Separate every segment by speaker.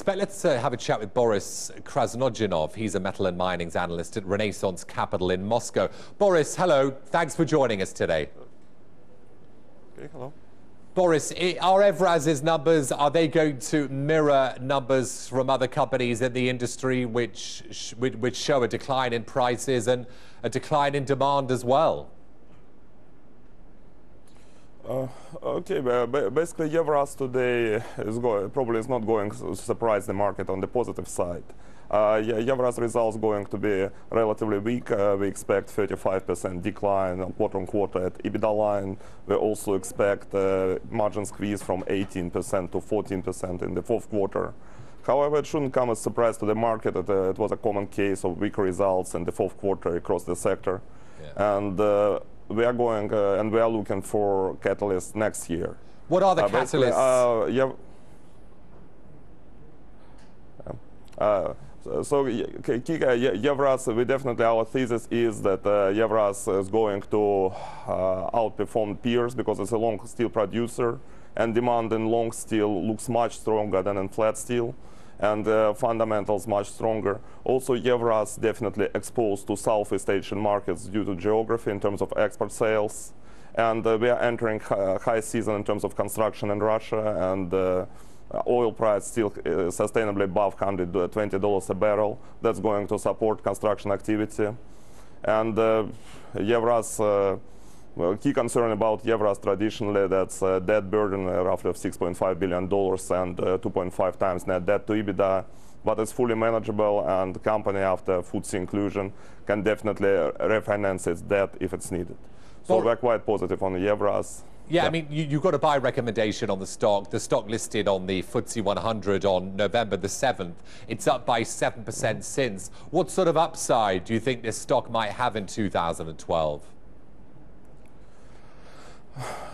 Speaker 1: Let's have a chat with Boris Krasnojenov. He's a metal and minings analyst at Renaissance Capital in Moscow. Boris, hello. Thanks for joining us today.
Speaker 2: Okay, hello.
Speaker 1: Boris, are Evraz's numbers, are they going to mirror numbers from other companies in the industry which show a decline in prices and a decline in demand as well?
Speaker 2: Okay, basically Evraz today probably is not going to surprise the market on the positive side. Evraz results going to be relatively weak. We expect 35% decline quarter-on-quarter at EBITDA line. We also expect margin squeeze from 18% to 14% in the fourth quarter. However, it shouldn't come as a surprise to the market that it was a common case of weak results in the fourth quarter across the sector. Yeah. And we are going and we are looking for catalysts next year.
Speaker 1: What are the catalysts?
Speaker 2: Evraz, we definitely, our thesis is that Evraz is going to outperform peers because it's a long steel producer, and demand in long steel looks much stronger than in flat steel, and fundamentals much stronger. Also, Evraz definitely exposed to Southeast Asian markets due to geography in terms of export sales. And we are entering high season in terms of construction in Russia, and oil price still sustainably above $120 a barrel. That's going to support construction activity. And Evraz, key concern about Evraz traditionally, that's debt burden roughly of $6.5 billion and 2.5 times net debt to EBITDA. But it's fully manageable, and the company, after FTSE inclusion, can definitely refinance its debt if it's needed. So we're quite positive on the Evraz.
Speaker 1: Yeah, I mean, you got a buy recommendation on the stock. The stock listed on the FTSE 100 on November the 7th. It's up by 7% since. What sort of upside do you think this stock might have in 2012?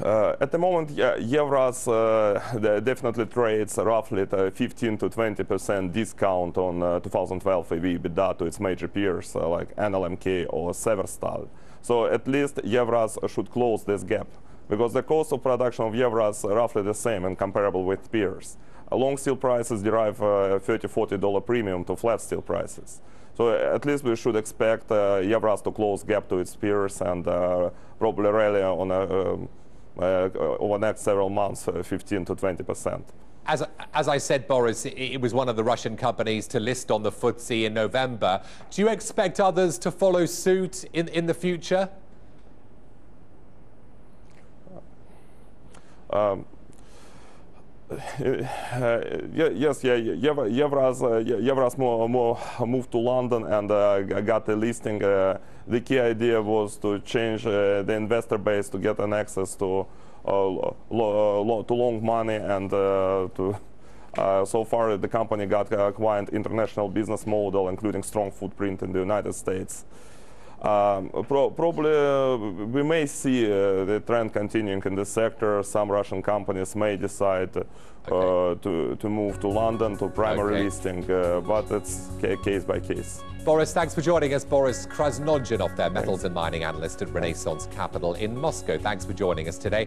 Speaker 2: At the moment, Evraz definitely trades roughly at a 15 to 20% discount on 2012 EBITDA to its major peers like NLMK or Severstal. So at least Evraz should close this gap, because the cost of production of Evraz are roughly the same and comparable with peers. Long steel prices derive a $30–40 premium to flat steel prices. So at least we should expect Evraz to close gap to its peers and probably rally on over the next several months, 15 to 20%.
Speaker 1: As I said, Boris, it was one of the Russian companies to list on the FTSE in November. Do you expect others to follow suit in the future?
Speaker 2: Yes, Evraz moved to London and got a listing. The key idea was to change the investor base to get an access to long money, and so far the company got quite international business model, including strong footprint in the United States. Probably we may see the trend continuing in the sector. Some Russian companies may decide to move to London to primary listing, but it's case by case.
Speaker 1: Boris, thanks for joining us. Boris Krasnojenov, their metals and mining analyst at Renaissance Capital in Moscow. Thanks for joining us today.